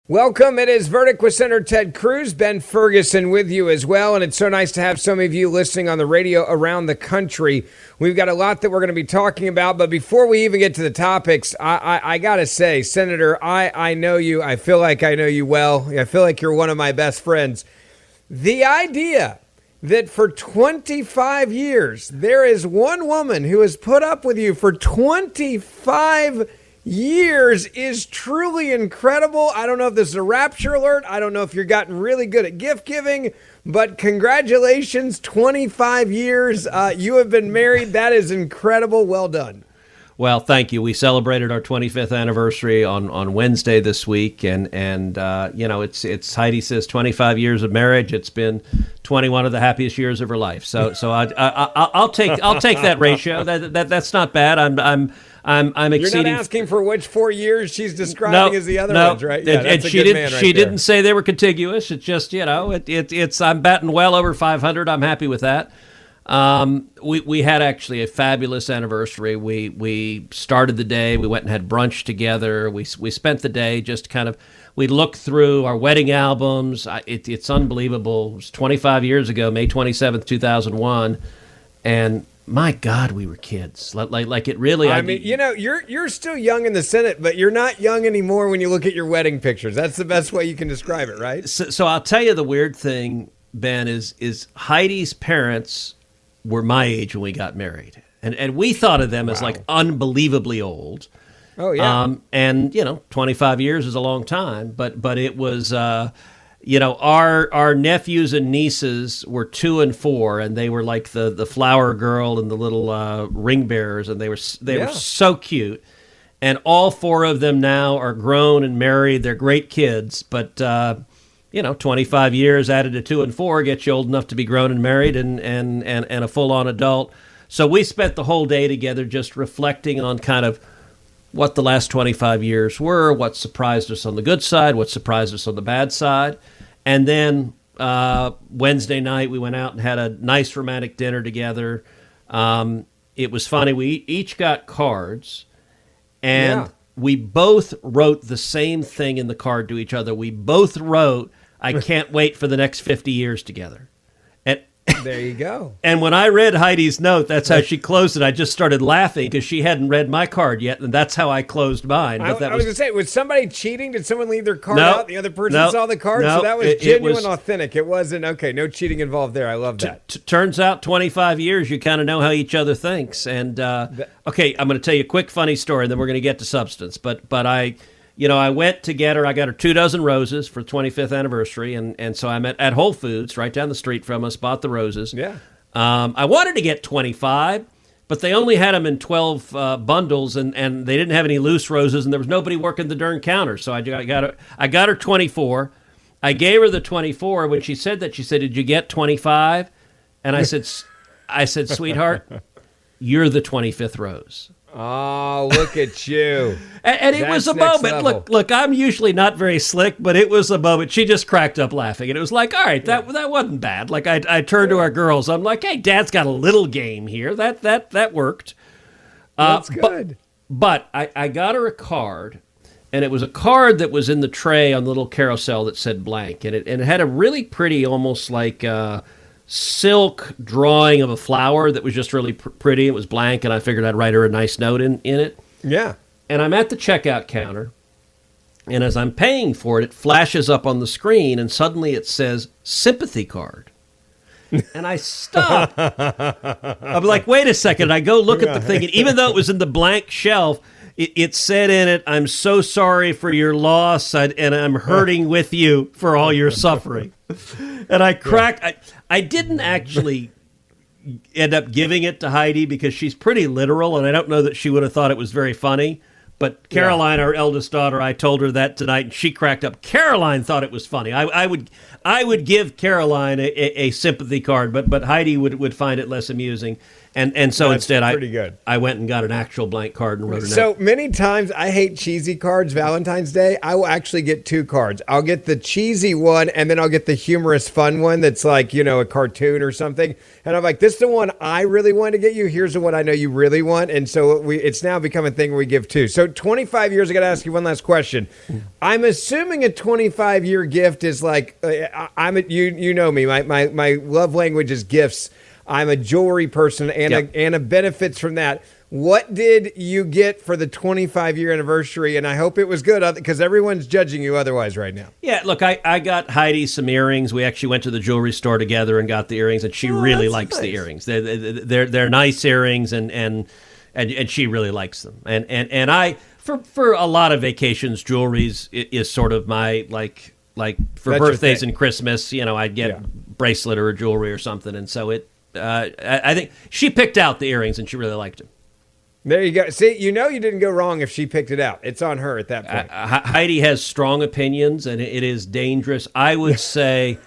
Welcome. It is Verdict with Senator Ted Cruz, Ben Ferguson with you as well. And it's so nice to have some of you listening on the radio around the country. We've got a lot that we're going to be talking about. But before we even get to the topics, I got to say, Senator, I know you. I feel like I know you well. I feel like you're one of my best friends. The idea that for 25 years, there is one woman who has put up with you for 25 years is truly incredible. I don't know if this is a rapture alert. I don't know if you're gotten really good at gift giving, but congratulations, 25 years. You have been married. That is incredible. Well done. Well, thank you. We celebrated our 25th anniversary on Wednesday this week, and you know, it's Heidi says 25 years of marriage. It's been 21 of the happiest years of her life. So I'll take that ratio. That's not bad. I'm exceeding. You're not asking for which 4 years she's describing as the other ones, right? Yeah, that's she didn't say they were contiguous. It's just, you know, it's I'm batting well over 500. I'm happy with that. We had actually a fabulous anniversary. We started the day. We went and had brunch together. We spent the day just kind of. We looked through our wedding albums. It's unbelievable. It was 25 years ago, May 27th, 2001, and my God, we were kids. Like it really. I mean, you know, you're still young in the Senate, but you're not young anymore when you look at your wedding pictures. That's the best way you can describe it, right? So I'll tell you the weird thing, Ben, is Heidi's parents were my age when we got married, and we thought of them as like unbelievably old. Oh yeah. And you know, 25 years is a long time, but it was. You know, our nephews and nieces were 2 and 4, and they were like the flower girl and the little ring bearers, and they were so cute. And all 4 of them now are grown and married. They're great kids, but you know, 25 years added to 2 and 4 gets you old enough to be grown and married and a full-on adult. So we spent the whole day together just reflecting on kind of what the last 25 years were, what surprised us on the good side, what surprised us on the bad side. And then Wednesday night, we went out and had a nice romantic dinner together. It was funny. We each got cards, and we both wrote the same thing in the card to each other. We both wrote, "I can't wait for the next 50 years together." There you go. And when I read Heidi's note, that's how she closed it. I just started laughing because she hadn't read my card yet, and that's how I closed mine. But I was going to say, was somebody cheating? Did someone leave their card out? The other person saw the card? So that was genuine, authentic. It wasn't, okay, no cheating involved there. I love that. Turns out 25 years, you kind of know how each other thinks. And, okay, I'm going to tell you a quick funny story, and then we're going to get to substance. But I went to get her. I got her 2 dozen roses for 25th anniversary, and so I'm at Whole Foods right down the street from us, bought the roses. Yeah. I wanted to get 25, but they only had them in 12 bundles, and they didn't have any loose roses, and there was nobody working the darn counter. So I got her 24. I gave her the 24. When she said that, she said, "Did you get 25?" And I said, "Sweetheart, you're the 25th rose." Oh, look at you. and it was a moment. Look, I'm usually not very slick, but it was a moment. She just cracked up laughing. And it was like, all right, that wasn't bad. Like I turned to our girls. I'm like, hey, Dad's got a little game here. That worked. That's good. But I got her a card, and it was a card that was in the tray on the little carousel that said blank. And it had a really pretty, almost like silk drawing of a flower that was just really pretty. It was blank, and I figured I'd write her a nice note in it. Yeah. And I'm at the checkout counter, and as I'm paying for it, it flashes up on the screen, and suddenly it says sympathy card. And I stop. I'm like, wait a second. And I go look at the thing, and even though it was in the blank shelf, it said in it, "I'm so sorry for your loss, and I'm hurting with you for all your suffering." And I cracked. I didn't actually end up giving it to Heidi because she's pretty literal, and I don't know that she would have thought it was very funny. But Caroline, our eldest daughter, I told her that tonight, and she cracked up. Caroline thought it was funny. I would give Caroline a sympathy card, but Heidi would find it less amusing. And so That's instead, pretty good. I went and got an actual blank card and wrote a note. So many times I hate cheesy cards. Valentine's Day, I will actually get 2 cards. I'll get the cheesy one, and then I'll get the humorous fun one that's like, a cartoon or something. And I'm like, this is the one I really want to get you. Here's the one I know you really want. And so it's now become a thing where we give 2. So 25 years, I got to ask you one last question. I'm assuming a 25-year gift is like, you know me, my love language is gifts. I'm a jewelry person, and Anna benefits from that. What did you get for the 25-year anniversary? And I hope it was good, because everyone's judging you otherwise right now. Yeah, look, I got Heidi some earrings. We actually went to the jewelry store together and got the earrings, and she really likes the earrings. They're nice earrings, and she really likes them. And I for a lot of vacations, jewelry is sort of my like for That's birthdays and Christmas. I'd get bracelet or a jewelry or something, and so I think she picked out the earrings and she really liked them. There you go. See, you didn't go wrong if she picked it out. It's on her at that point. Heidi has strong opinions, and it is dangerous. I would say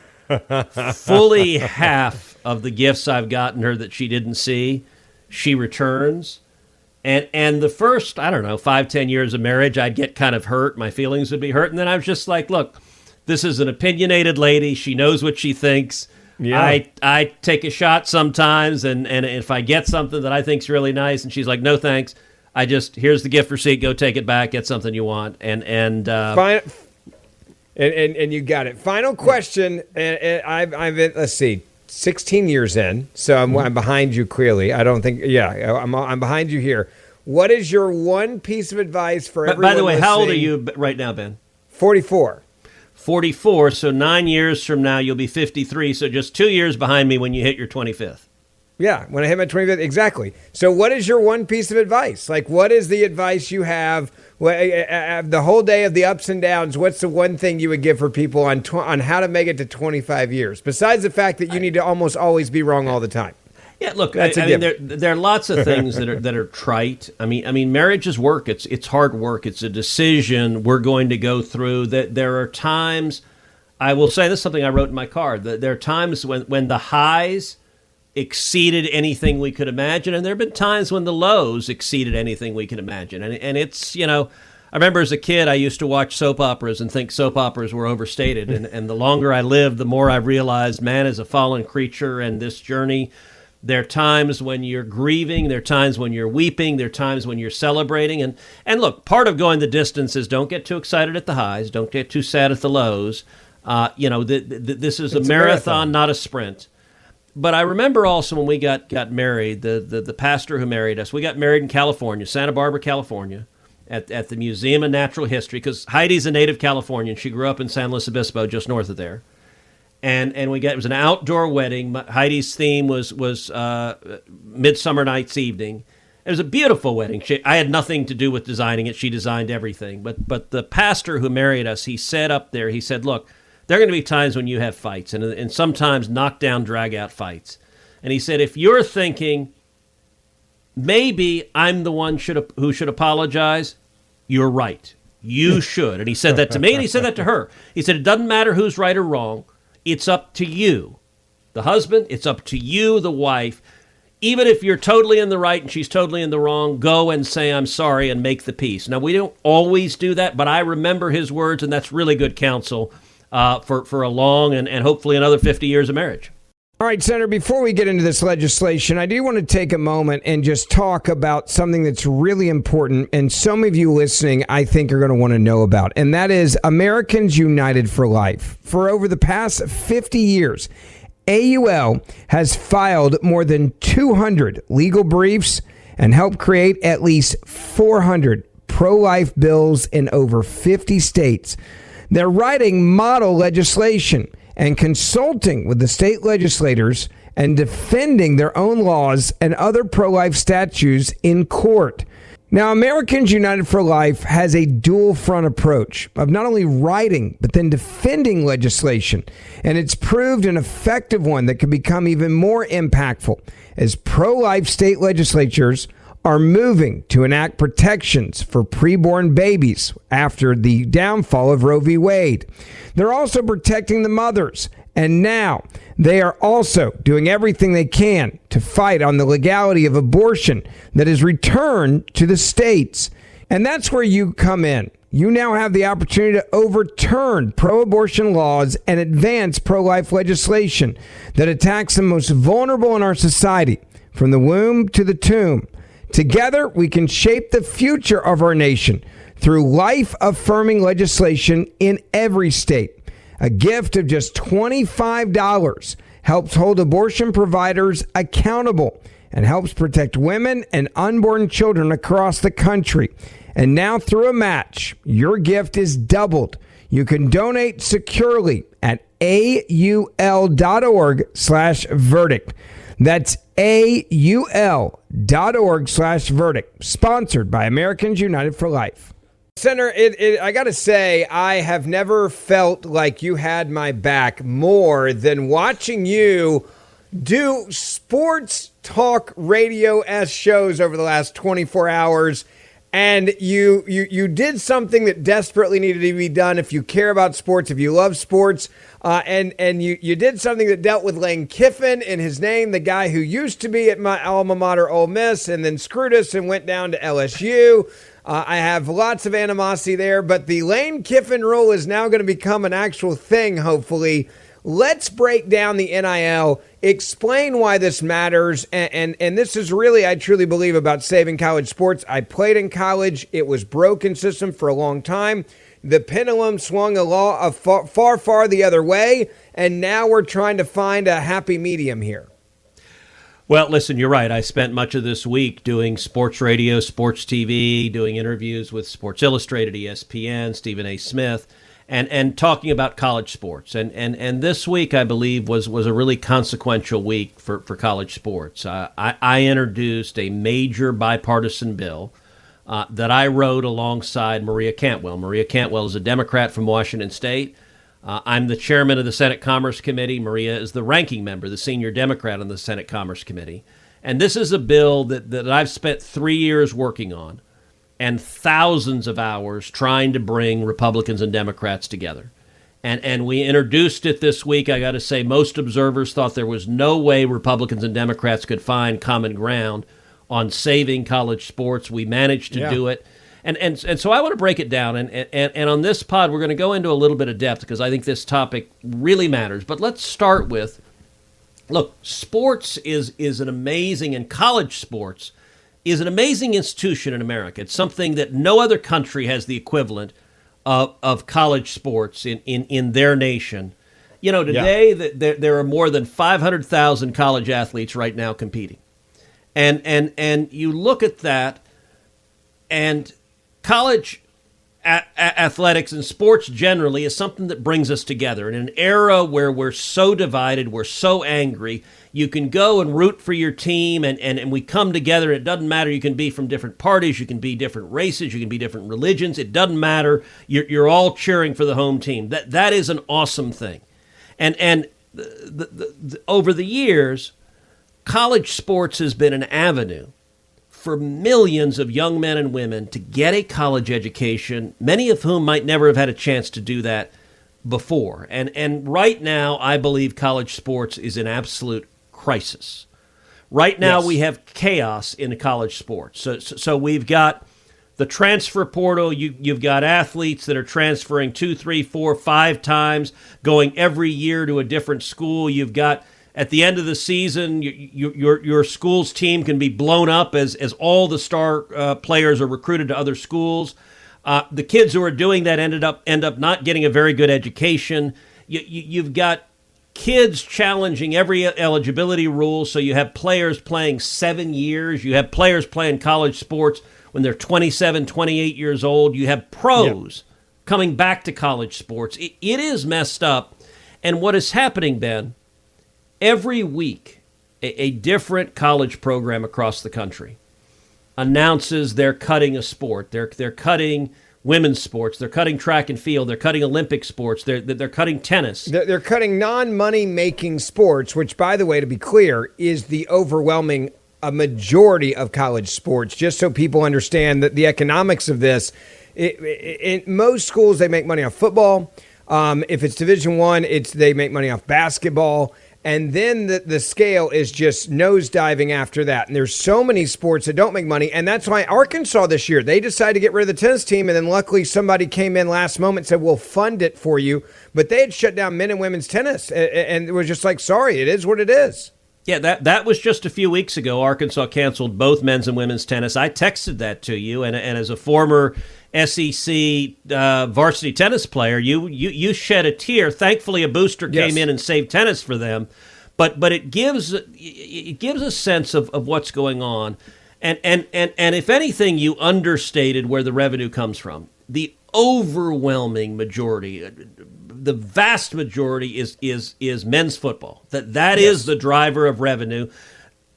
fully half of the gifts I've gotten her that she didn't see, she returns. And the first, 5-10 years of marriage, I'd get kind of hurt. My feelings would be hurt. And then I was just like, look, this is an opinionated lady. She knows what she thinks. Yeah. I take a shot sometimes, and if I get something that I think's really nice, and she's like, no thanks, here's the gift receipt, go take it back, get something you want, and you got it. Final question, and I've been, let's see, 16 years in, so I'm behind you clearly. I don't think, I'm behind you here. What is your one piece of advice for everyone? By the way, how old are you right now, Ben? 44. 44, so 9 years from now, you'll be 53, so just 2 years behind me when you hit your 25th. Yeah, when I hit my 25th, exactly. So what is your one piece of advice? Like, what is the advice you have the whole day of the ups and downs? What's the one thing you would give for people on how to make it to 25 years, besides the fact that you need to almost always be wrong all the time? Yeah, look, there are lots of things that are trite. I mean, marriage is work. It's hard work. It's a decision we're going to go through. That there are times, I will say this is something I wrote in my card. That there are times when the highs exceeded anything we could imagine, and there have been times when the lows exceeded anything we could imagine. And it's I remember as a kid I used to watch soap operas and think soap operas were overstated. And the longer I lived, the more I realized man is a fallen creature, and this journey. There are times when you're grieving. There are times when you're weeping. There are times when you're celebrating. And look, part of going the distance is don't get too excited at the highs. Don't get too sad at the lows. This is a marathon, not a sprint. But I remember also when we got married, the pastor who married us, we got married in California, Santa Barbara, California, at the Museum of Natural History, because Heidi's a native Californian. She grew up in San Luis Obispo, just north of there. And it was an outdoor wedding. Heidi's theme was Midsummer Night's Evening. It was a beautiful wedding. I had nothing to do with designing it. She designed everything. But the pastor who married us, he said up there, he said, look, there are going to be times when you have fights, and sometimes knockdown, drag-out fights. And he said, if you're thinking, maybe I'm the one who should apologize, you're right. You should. And he said that to me, and he said that to her. He said, it doesn't matter who's right or wrong. It's up to you, the husband. It's up to you, the wife. Even if you're totally in the right and she's totally in the wrong, go and say, I'm sorry, and make the peace. Now, we don't always do that, but I remember his words, and that's really good counsel for a long and hopefully another 50 years of marriage. All right, Senator, before we get into this legislation, I do want to take a moment and just talk about something that's really important, and some of you listening, I think, are going to want to know about, and that is Americans United for Life. For over the past 50 years, AUL has filed more than 200 legal briefs and helped create at least 400 pro-life bills in over 50 states. They're writing model legislation and consulting with the state legislators and defending their own laws and other pro-life statutes in court. Now, Americans United for Life has a dual front approach of not only writing, but then defending legislation. And it's proved an effective one that can become even more impactful as pro-life state legislatures are moving to enact protections for preborn babies after the downfall of Roe v. Wade. They're also protecting the mothers And now they are also doing everything they can to fight on the legality of abortion that is returned to the states. And that's where you come in. You now have the opportunity to overturn pro-abortion laws and advance pro-life legislation that attacks the most vulnerable in our society, from the womb to the tomb. Together, we can shape the future of our nation through life-affirming legislation in every state. A gift of just $25 helps hold abortion providers accountable and helps protect women and unborn children across the country. And now through a match, your gift is doubled. You can donate securely at aul.org/verdict. That's aul.org/verdict. Sponsored by Americans United for Life. Senator, I got to say, I have never felt like you had my back more than watching you do sports talk radio-esque shows over the last 24 hours. And you did something that desperately needed to be done if you care about sports, if you love sports. And you did something that dealt with Lane Kiffin in his name, the guy who used to be at my alma mater, Ole Miss, and then screwed us and went down to LSU. I have lots of animosity there, but the Lane Kiffin rule is now going to become an actual thing, hopefully. Let's break down the NIL, explain why this matters, and this is really, I truly believe, about saving college sports. I played in college. It was broken system for a long time. The pendulum swung a law far the other way, and now we're trying to find a happy medium here. Well, listen, you're right. I spent much of this week doing sports radio, sports TV, doing interviews with Sports Illustrated, ESPN, Stephen A. Smith, and talking about college sports. And this week, I believe, was a really consequential week for college sports. I introduced a major bipartisan bill that I wrote alongside Maria Cantwell. Maria Cantwell is a Democrat from Washington State. I'm the chairman of the Senate Commerce Committee. Maria is the ranking member, the senior Democrat on the Senate Commerce Committee. And this is a bill that I've spent 3 years working on and thousands of hours trying to bring Republicans and Democrats together. And we introduced it this week. I got to say, most observers thought there was no way Republicans and Democrats could find common ground on saving college sports. We managed to do it. And so I want to break it down. And on this pod, we're going to go into a little bit of depth because I think this topic really matters. But let's start with, look, sports is an amazing, and college sports is an amazing institution in America. It's something that no other country has the equivalent of college sports in their nation. You know, today there are more than 500,000 college athletes right now competing. And you look at that, and college athletics and sports generally is something that brings us together. In an era where we're so divided, we're so angry, you can go and root for your team, and we come together. It doesn't matter. You can be from different parties. You can be different races. You can be different religions. It doesn't matter. You're all cheering for the home team. That is an awesome thing. And over the years, college sports has been an avenue for millions of young men and women to get a college education, many of whom might never have had a chance to do that before. And right now, I believe college sports is in absolute crisis. Right now, we have chaos in college sports. So we've got the transfer portal. You've got athletes that are transferring 2, 3, 4, 5 times, going every year to a different school. You've got, at the end of the season, your school's team can be blown up as all the star players are recruited to other schools. The kids who are doing that end up not getting a very good education. You've got kids challenging every eligibility rule, so you have players playing 7 years. You have players playing college sports when they're 27, 28 years old. You have pros coming back to college sports. It is messed up. And what is happening, Ben, every week, a different college program across the country announces they're cutting a sport. They're cutting women's sports. They're cutting track and field. They're cutting Olympic sports. They're cutting tennis. They're cutting non-money making sports, which, by the way, to be clear, is the overwhelming majority of college sports. Just so people understand that the economics of this, in most schools they make money on football. If it's Division I, they make money off basketball. And then the scale is just nosediving after that. And there's so many sports that don't make money. And that's why Arkansas this year, they decided to get rid of the tennis team. And then luckily somebody came in last moment and said, we'll fund it for you. But they had shut down men and women's tennis. And it was just like, sorry, it is what it is. Yeah, that was just a few weeks ago. Arkansas canceled both men's and women's tennis. I texted that to you. And as a former SEC varsity tennis player, you shed a tear. Thankfully, a booster came in and saved tennis for them, but it gives a sense of what's going on, and if anything, you understated where the revenue comes from. The overwhelming majority, the vast majority, is men's football. That is the driver of revenue.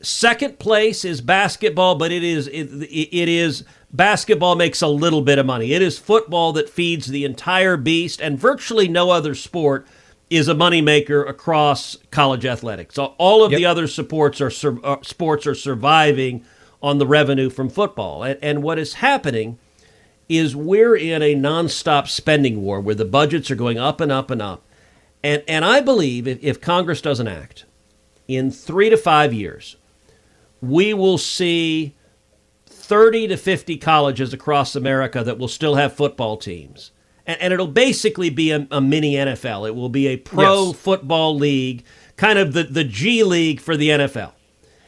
Second place is basketball, but it is basketball makes a little bit of money. It is football that feeds the entire beast, and virtually no other sport is a moneymaker across college athletics. So all of the other sports are surviving on the revenue from football. And what is happening is we're in a nonstop spending war where the budgets are going up and up and up. And I believe if Congress doesn't act, in 3 to 5 years, we will see 30 to 50 colleges across America that will still have football teams. And it'll basically be a mini NFL. It will be a pro football league, kind of the G League for the NFL.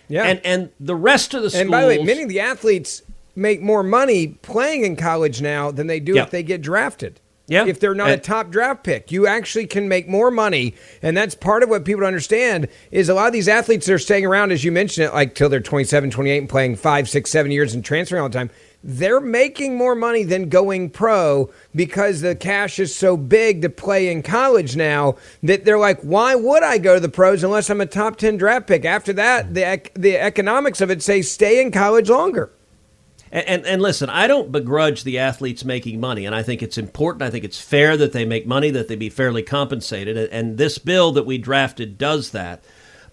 Yeah. And the rest of the schools... And by the way, many of the athletes make more money playing in college now than they do if they get drafted. Yeah. If they're not a top draft pick, you actually can make more money. And that's part of what people don't understand is a lot of these athletes that are staying around, as you mentioned it, like till they're 27, 28 and playing 5, 6, 7 years and transferring all the time. They're making more money than going pro because the cash is so big to play in college now that they're like, why would I go to the pros unless I'm a top 10 draft pick? After that, the economics of it say stay in college longer. And listen, I don't begrudge the athletes making money, and I think it's important. I think it's fair that they make money, that they be fairly compensated, and this bill that we drafted does that.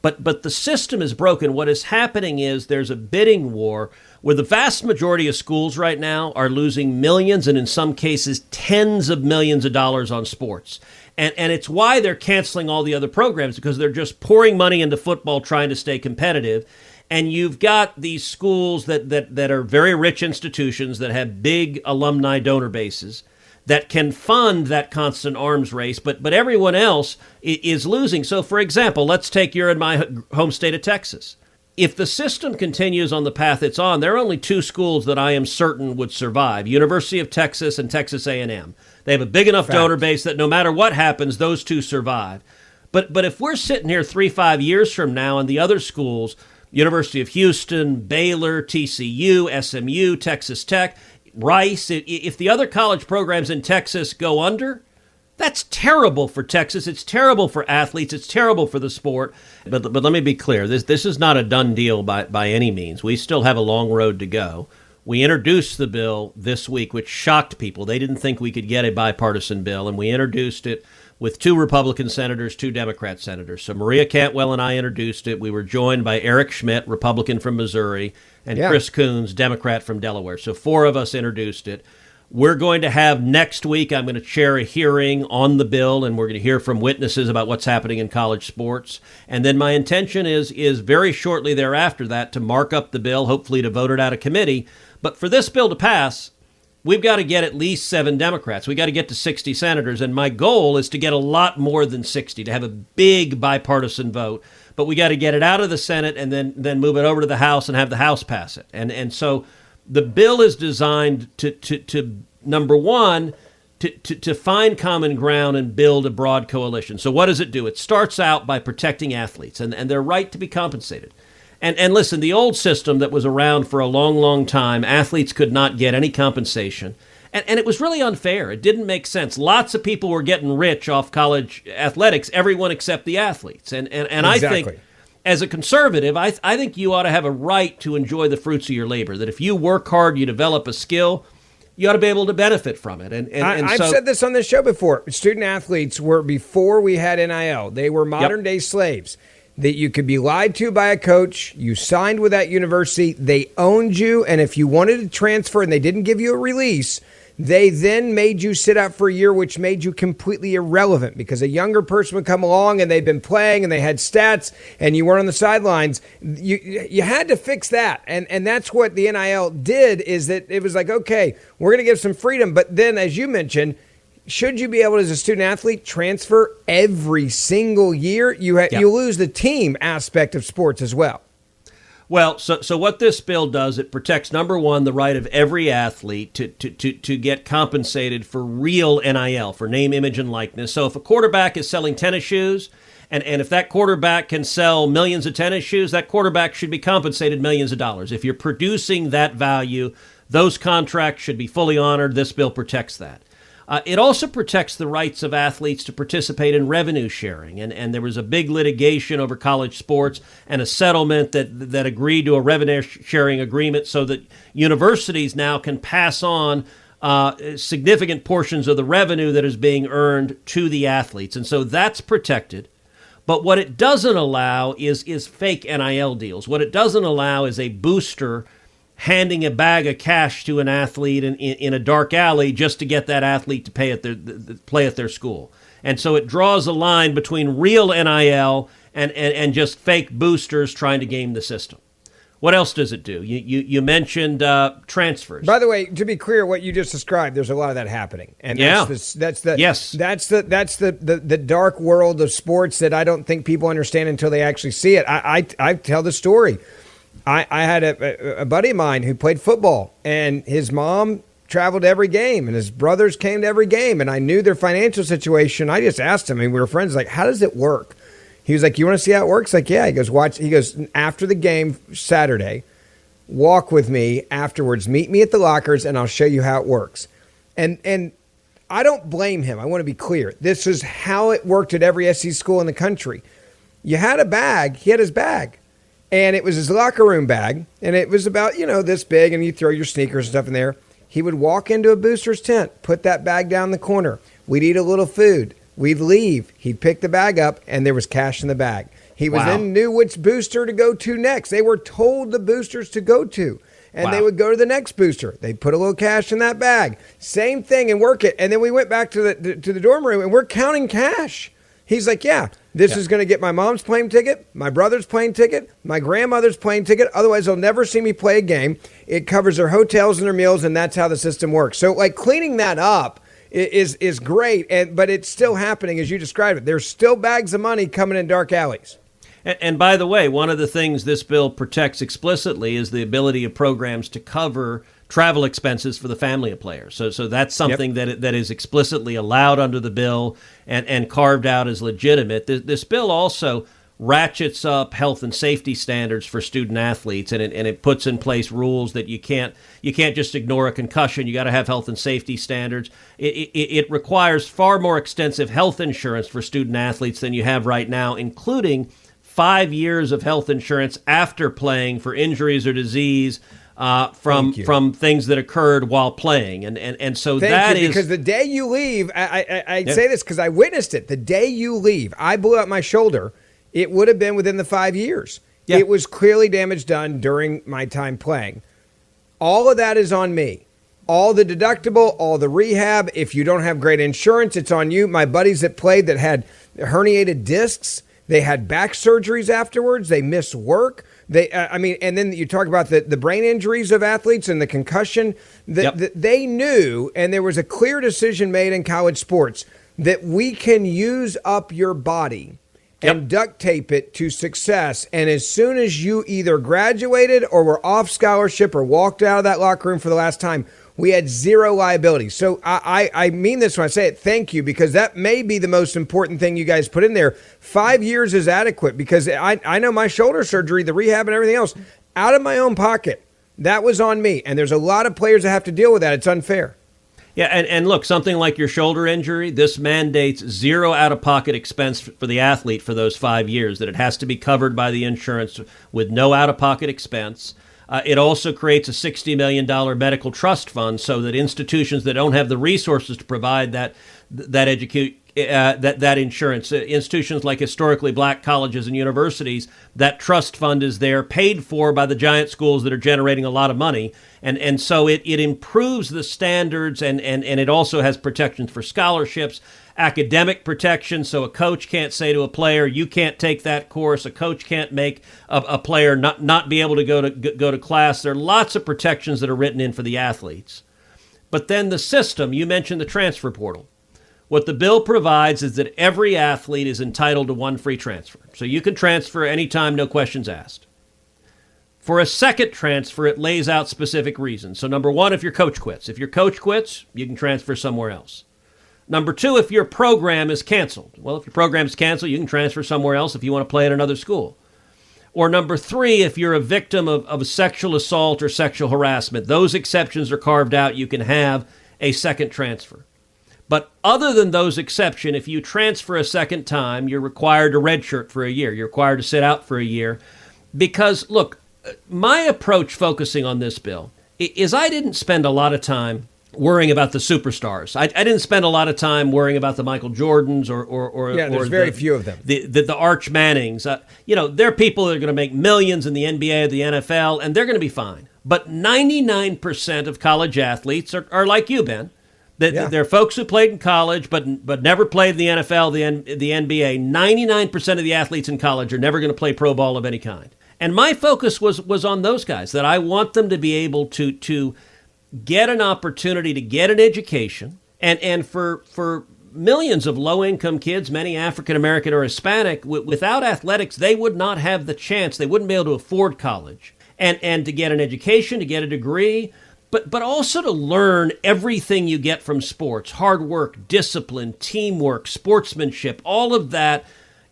But the system is broken. What is happening is there's a bidding war where the vast majority of schools right now are losing millions and in some cases tens of millions of dollars on sports. And it's why they're canceling all the other programs, because they're just pouring money into football trying to stay competitive. And you've got these schools that are very rich institutions that have big alumni donor bases that can fund that constant arms race, but everyone else is losing. So, for example, let's take your and my home state of Texas. If the system continues on the path it's on, there are only 2 schools that I am certain would survive, University of Texas and Texas A&M. They have a big enough donor base that no matter what happens, those 2 survive. But if we're sitting here 3-5 years from now and the other schools, University of Houston, Baylor, TCU, SMU, Texas Tech, Rice, if the other college programs in Texas go under, that's terrible for Texas. It's terrible for athletes. It's terrible for the sport. But let me be clear. This is not a done deal by any means. We still have a long road to go. We introduced the bill this week, which shocked people. They didn't think we could get a bipartisan bill, and we introduced it with 2 Republican senators, 2 Democrat senators. So Maria Cantwell and I introduced it. We were joined by Eric Schmidt, Republican from Missouri, and Chris Coons, Democrat from Delaware. So 4 of us introduced it. We're going to have next week, I'm going to chair a hearing on the bill, and we're going to hear from witnesses about what's happening in college sports. And then my intention is very shortly thereafter that to mark up the bill, hopefully to vote it out of committee. But for this bill to pass, we've got to get at least 7 Democrats. We got to get to 60 senators, and my goal is to get a lot more than 60, to have a big bipartisan vote. But we got to get it out of the Senate and then move it over to the House and have the House pass it. And so the bill is designed to number one, to find common ground and build a broad coalition. So what does it do? It starts out by protecting athletes and their right to be compensated. And listen, the old system that was around for a long, long time, athletes could not get any compensation. And it was really unfair. It didn't make sense. Lots of people were getting rich off college athletics, everyone except the athletes. And exactly. I think, as a conservative, I think you ought to have a right to enjoy the fruits of your labor, that if you work hard, you develop a skill, you ought to be able to benefit from it. I've said this on this show before. Student athletes were, before we had NIL, they were modern-day slaves. That you could be lied to by a coach, you signed with that university, they owned you, and if you wanted to transfer and they didn't give you a release, They then made you sit out for a year, which made you completely irrelevant because a younger person would come along and they've been playing and they had stats and you weren't on the sidelines. You had to fix that. And that's what the NIL did, is that it was like, okay, we're going to give some freedom. But then, as you mentioned, should you be able to, as a student athlete, transfer every single year? You lose the team aspect of sports as well. Well, so what this bill does, it protects, number one, the right of every athlete to get compensated for real NIL, for name, image, and likeness. So if a quarterback is selling tennis shoes, and if that quarterback can sell millions of tennis shoes, that quarterback should be compensated millions of dollars. If you're producing that value, those contracts should be fully honored. This bill protects that. It also protects the rights of athletes to participate in revenue sharing. And there was a big litigation over college sports and a settlement that agreed to a revenue sharing agreement so that universities now can pass on significant portions of the revenue that is being earned to the athletes. And so that's protected. But what it doesn't allow is fake NIL deals. What it doesn't allow is a booster handing a bag of cash to an athlete in a dark alley just to get that athlete to play at their school. And so it draws a line between real NIL and just fake boosters trying to game the system. What else does it do? You mentioned transfers. By the way, to be clear, what you just described, there's a lot of that happening, and that's the dark world of sports that I don't think people understand until they actually see it. I tell the story. I had a buddy of mine who played football, and his mom traveled to every game, and his brothers came to every game, and I knew their financial situation. I just asked him, and we were friends, like, how does it work? He was like, you want to see how it works? Like, yeah. He goes, watch. He goes, after the game Saturday, walk with me afterwards, meet me at the lockers, and I'll show you how it works. And I don't blame him. I want to be clear. This is how it worked at every SC school in the country. You had a bag. He had his bag. And it was his locker room bag, and it was about, this big, and you throw your sneakers and stuff in there. He would walk into a booster's tent, put that bag down in the corner. We'd eat a little food. We'd leave. He'd pick the bag up, and there was cash in the bag. He was knew which booster to go to next. They were told the boosters to go to, and they would go to the next booster. They'd put a little cash in that bag. Same thing, and work it. And then we went back to the dorm room, and we're counting cash. He's like, this is going to get my mom's plane ticket, my brother's plane ticket, my grandmother's plane ticket. Otherwise, they'll never see me play a game. It covers their hotels and their meals, and that's how the system works. So, cleaning that up is great, but it's still happening as you described it. There's still bags of money coming in dark alleys. And by the way, one of the things this bill protects explicitly is the ability of programs to cover travel expenses for the family of players. So that's something that is explicitly allowed under the bill and carved out as legitimate. This bill also ratchets up health and safety standards for student athletes, and it puts in place rules that you can't just ignore a concussion. You got to have health and safety standards. It requires far more extensive health insurance for student athletes than you have right now, including 5 years of health insurance after playing for injuries or disease from things that occurred while playing. And so that is... Because the day you leave, I say this because I witnessed it. The day you leave, I blew out my shoulder. It would have been within the 5 years. Yeah. It was clearly damage done during my time playing. All of that is on me. All the deductible, all the rehab. If you don't have great insurance, it's on you. My buddies that played that had herniated discs, they had back surgeries afterwards. They missed work. And then you talk about the brain injuries of athletes and the concussion. They knew, and there was a clear decision made in college sports, that we can use up your body and duct tape it to success. And as soon as you either graduated or were off scholarship or walked out of that locker room for the last time, we had zero liability. So I mean this when I say it. Thank you, because that may be the most important thing you guys put in there. 5 years is adequate, because I know my shoulder surgery, the rehab and everything else, out of my own pocket, that was on me. And there's a lot of players that have to deal with that. It's unfair. Yeah, and look, something like your shoulder injury, this mandates zero out-of-pocket expense for the athlete for those 5 years, that it has to be covered by the insurance with no out-of-pocket expense. It also creates a $60 million medical trust fund so that institutions that don't have the resources to provide that that insurance. Institutions like historically black colleges and universities, that trust fund is there, paid for by the giant schools that are generating a lot of money. And so it improves the standards, and it also has protections for scholarships, academic protection, so a coach can't say to a player, you can't take that course. A coach can't make a player not be able to go to class. There are lots of protections that are written in for the athletes. But then the system, you mentioned the transfer portal. What the bill provides is that every athlete is entitled to one free transfer. So you can transfer anytime, no questions asked. For a second transfer, it lays out specific reasons. So number one, if your coach quits. If your coach quits, you can transfer somewhere else. Number two, if your program is canceled. Well, if your program is canceled, you can transfer somewhere else if you want to play at another school. Or number three, if you're a victim of sexual assault or sexual harassment. Those exceptions are carved out. You can have a second transfer. But other than those exceptions, if you transfer a second time, you're required to redshirt for a year. You're required to sit out for a year. Because, look, my approach focusing on this bill is I didn't spend a lot of time worrying about the superstars. I didn't spend a lot of time worrying about the Michael Jordans or there's very few of them. The Arch Mannings. They're people that are going to make millions in the NBA or the NFL, and they're going to be fine. But 99% of college athletes are like you, Ben. They're folks who played in college but never played in the NFL, the NBA. 99% of the athletes in college are never going to play pro ball of any kind. And my focus was on those guys, that I want them to be able to get an opportunity to get an education. And for millions of low-income kids, many African-American or Hispanic, without athletics, they would not have the chance. They wouldn't be able to afford college. And to get an education, to get a degree, but also to learn everything you get from sports: hard work, discipline, teamwork, sportsmanship. All of that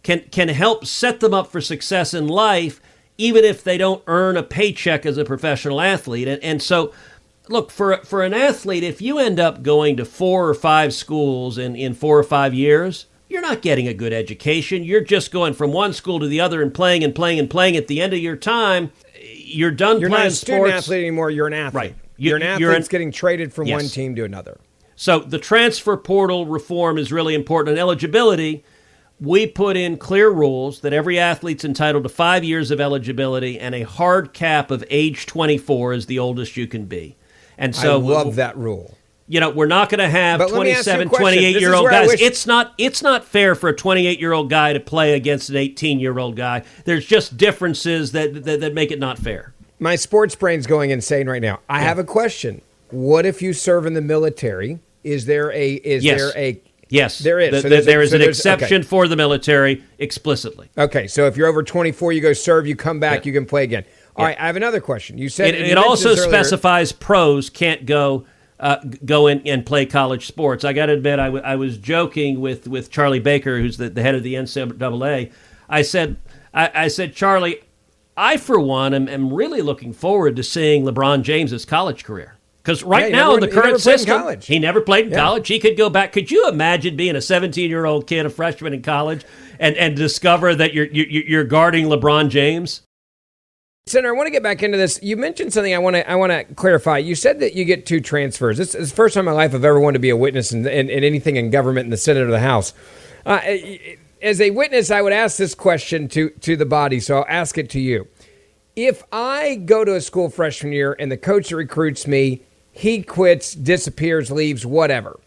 can help set them up for success in life, even if they don't earn a paycheck as a professional athlete. And so, look, for an athlete, if you end up going to 4 or 5 schools in 4 or 5 years, you're not getting a good education. You're just going from one school to the other and playing and playing and playing. At the end of your time, you're done playing sports. You're not a student athlete anymore. You're an athlete. Right. You're an athlete that's getting traded from one team to another. So the transfer portal reform is really important. And eligibility, we put in clear rules that every athlete's entitled to 5 years of eligibility, and a hard cap of age 24 is the oldest you can be. And so I love that rule. We're not going to have 27, 28-year-old guys. It's not fair for a 28-year-old guy to play against an 18-year-old guy. There's just differences that make it not fair. My sports brain's going insane right now. I have a question. What if you serve in the military? Is there a Yes, there is. There is an exception for the military explicitly. Okay, so if you're over 24, you go serve, you come back, you can play again. All right, I have another question. You said it also specifies pros can't go in and play college sports. I got to admit, I was joking with Charlie Baker, who's the head of the NCAA. I said, Charlie, I, for one, am really looking forward to seeing LeBron James's college career. Because now in the current system, he never played in college. He could go back. Could you imagine being a 17-year-old kid, a freshman in college, and discover that you're guarding LeBron James? Senator, I want to get back into this. You mentioned something I want to clarify. You said that you get 2 transfers. This is the first time in my life I've ever wanted to be a witness in anything in government, in the Senate or the House. As a witness, I would ask this question to the body, so I'll ask it to you. If I go to a school freshman year and the coach that recruits me, he quits, disappears, leaves, whatever,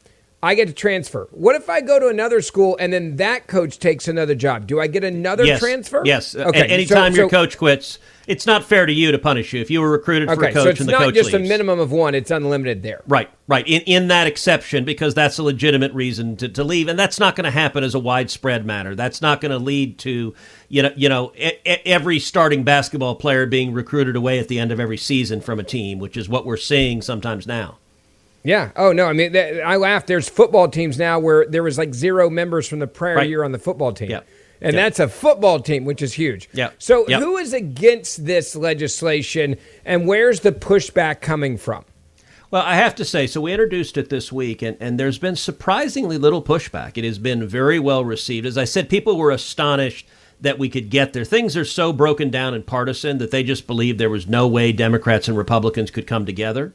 I get to transfer. What if I go to another school and then that coach takes another job? Do I get another transfer? Yes. Okay. Anytime your coach quits, it's not fair to you to punish you if you were recruited for a coach and the coach leaves. So it's not just a minimum of 1, it's unlimited there. Right. In that exception, because that's a legitimate reason to leave, and that's not going to happen as a widespread matter. That's not going to lead to every starting basketball player being recruited away at the end of every season from a team, which is what we're seeing sometimes now. Yeah. Oh, no. I mean, I laugh. There's football teams now where there was like 0 members from the prior year on the football team. Yep. And that's a football team, which is huge. Yep. So who is against this legislation, and where's the pushback coming from? Well, I have to say, so we introduced it this week, and there's been surprisingly little pushback. It has been very well received. As I said, people were astonished that we could get there. Things are so broken down and partisan that they just believed there was no way Democrats and Republicans could come together.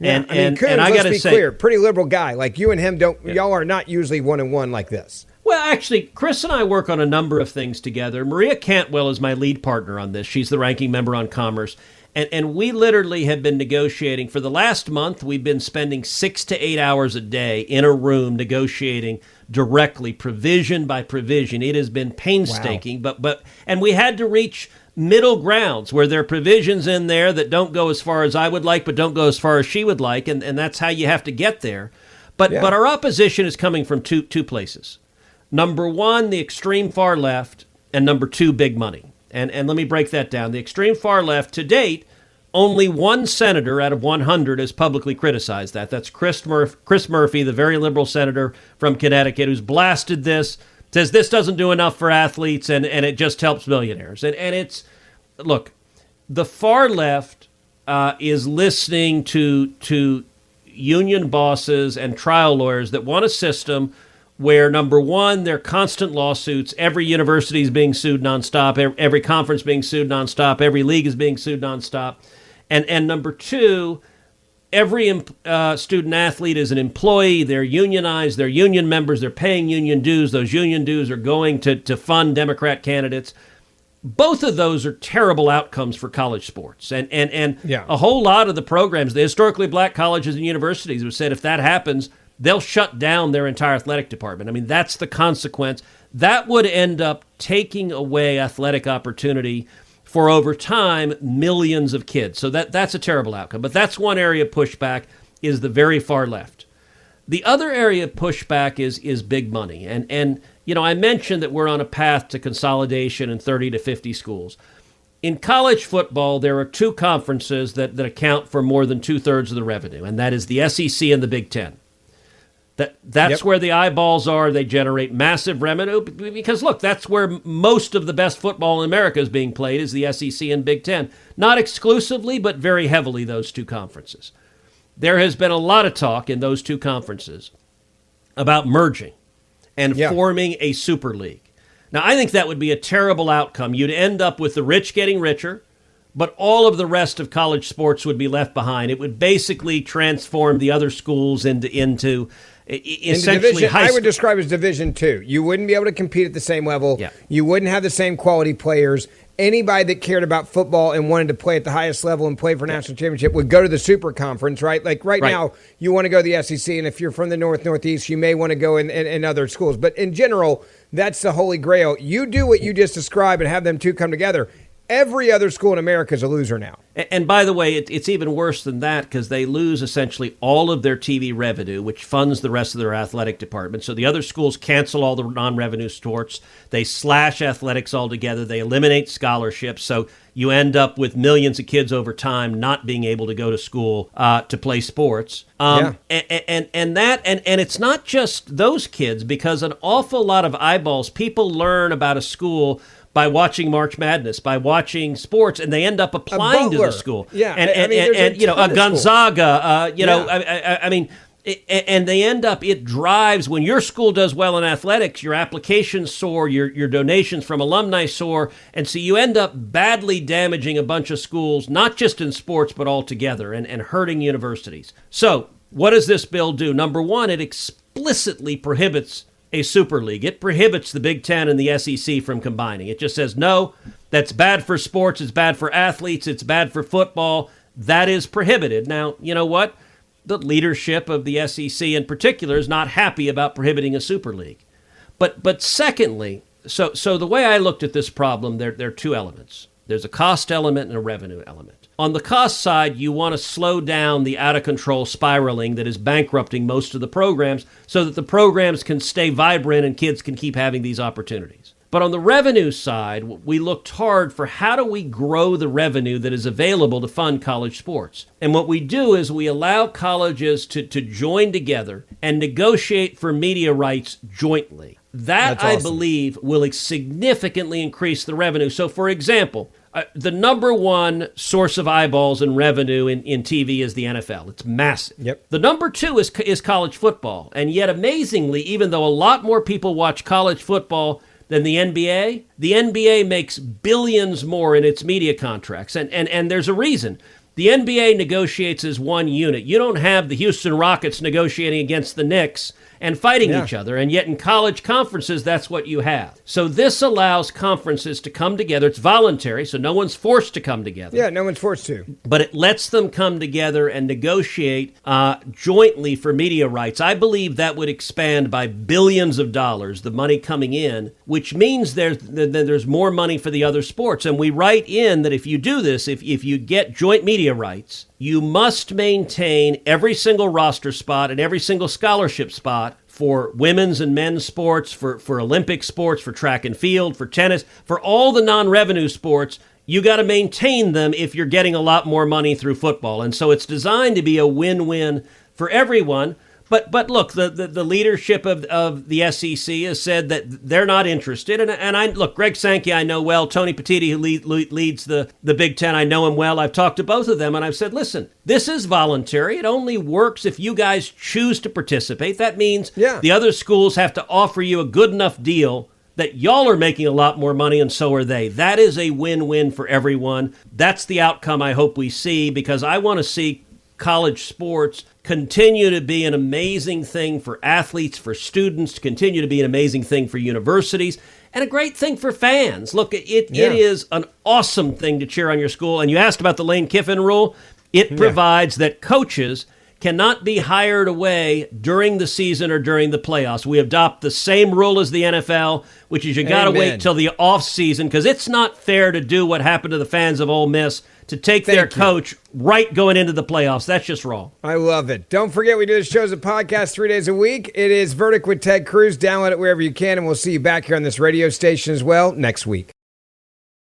Yeah, Coons, I let's got to be say, clear, pretty liberal guy. Like you and him y'all are not usually 1-on-1 like this. well, actually, Chris and I work on a number of things together. Maria Cantwell is my lead partner on this. She's the ranking member on Commerce. And we literally have been negotiating. For the last month, we've been spending 6 to 8 hours a day in a room negotiating directly, provision by provision. It has been painstaking, but and we had to reach middle grounds where there are provisions in there that don't go as far as I would like, but don't go as far as she would like, and that's how you have to get there. But our opposition is coming from two places. Number one, the extreme far left, and number two, big money. And let me break that down. The extreme far left, to date, only one senator out of 100 has publicly criticized that. That's Chris Murphy, the very liberal senator from Connecticut, who's blasted this, says this doesn't do enough for athletes and it just helps millionaires. And it's, look, the far left is listening to union bosses and trial lawyers that want a system where, number one, there are constant lawsuits. Every university is being sued nonstop. Every conference being sued nonstop. Every league is being sued nonstop. And number two, every student athlete is an employee. They're unionized. They're union members. They're paying union dues. Those union dues are going to fund Democrat candidates. Both of those are terrible outcomes for college sports. And a whole lot of the programs, the historically black colleges and universities have said if that happens, they'll shut down their entire athletic department. I mean, that's the consequence. That would end up taking away athletic opportunity for, over time, millions of kids. So that's a terrible outcome. But that's one area of pushback, is the very far left. The other area of pushback is big money. And I mentioned that we're on a path to consolidation in 30 to 50 schools. In college football, there are two conferences that account for more than 2/3 of the revenue, and that is the SEC and the Big Ten. That's where the eyeballs are. They generate massive revenue because, look, that's where most of the best football in America is being played, is the SEC and Big Ten. Not exclusively, but very heavily, those two conferences. There has been a lot of talk in those two conferences about merging and forming a super league. Now, I think that would be a terrible outcome. You'd end up with the rich getting richer, but all of the rest of college sports would be left behind. It would basically transform the other schools into essentially I would describe as Division II. You wouldn't be able to compete at the same level. Yeah. You wouldn't have the same quality players. Anybody that cared about football and wanted to play at the highest level and play for national championship would go to the super conference, right? Like right now, you want to go to the SEC, and if you're from the Northeast, you may want to go in other schools. But in general, that's the holy grail. You do what you just described and have them two come together. Every other school in America is a loser now. And by the way, it's even worse than that, because they lose essentially all of their TV revenue, which funds the rest of their athletic department. So the other schools cancel all the non-revenue sports. They slash athletics altogether. They eliminate scholarships. So you end up with millions of kids over time not being able to go to school to play sports. And it's not just those kids, because an awful lot of eyeballs, people learn about a school by watching March Madness, by watching sports, and they end up applying to the school. Yeah, and a Gonzaga. And they end up. It drives, when your school does well in athletics, your applications soar, your donations from alumni soar, and so you end up badly damaging a bunch of schools, not just in sports but altogether, and hurting universities. So, what does this bill do? Number one, it explicitly prohibits a super league. It prohibits the Big Ten and the SEC from combining. It just says, no, that's bad for sports, it's bad for athletes, it's bad for football. That is prohibited. Now, you know what? The leadership of the SEC in particular is not happy about prohibiting a super league. But secondly, so the way I looked at this problem, there are two elements. There's a cost element and a revenue element. On the cost side, you want to slow down the out-of-control spiraling that is bankrupting most of the programs so that the programs can stay vibrant and kids can keep having these opportunities. But on the revenue side, we looked hard for how do we grow the revenue that is available to fund college sports. And what we do is we allow colleges to join together and negotiate for media rights jointly. That's awesome. I believe, will significantly increase the revenue. So, for example, the number one source of eyeballs and revenue in TV is the NFL. It's massive. Yep. The number two is college football. And yet, amazingly, even though a lot more people watch college football than the NBA makes billions more in its media contracts. And there's a reason. The NBA negotiates as one unit. You don't have the Houston Rockets negotiating against the Knicks and fighting each other. And yet in college conferences, that's what you have. So this allows conferences to come together. It's voluntary, so no one's forced to come together. Yeah, no one's forced to. But it lets them come together and negotiate jointly for media rights. I believe that would expand by billions of dollars, the money coming in, which means there's more money for the other sports. And we write in that if you do this, if you get joint media rights, you must maintain every single roster spot and every single scholarship spot for women's and men's sports, for Olympic sports, for track and field, for tennis, for all the non-revenue sports. You got to maintain them if you're getting a lot more money through football. And so it's designed to be a win-win for everyone. But look, the leadership of the SEC has said that they're not interested. And I look, Greg Sankey I know well. Tony Petitti, who leads the Big Ten, I know him well. I've talked to both of them, and I've said, listen, this is voluntary. It only works if you guys choose to participate. That means the other schools have to offer you a good enough deal that y'all are making a lot more money, and so are they. That is a win-win for everyone. That's the outcome I hope we see, because I want to see college sports continue to be an amazing thing for athletes, for students, to continue to be an amazing thing for universities, and a great thing for fans. Look, it is an awesome thing to cheer on your school. And you asked about the Lane Kiffin rule. It provides that coaches cannot be hired away during the season or during the playoffs. We adopt the same rule as the NFL, which is you got to wait till the off season, because it's not fair to do what happened to the fans of Ole Miss, to take their coach right going into the playoffs. That's just wrong. I love it. Don't forget, we do the show as a podcast 3 days a week. It is Verdict with Ted Cruz. Download it wherever you can, and we'll see you back here on this radio station as well next week.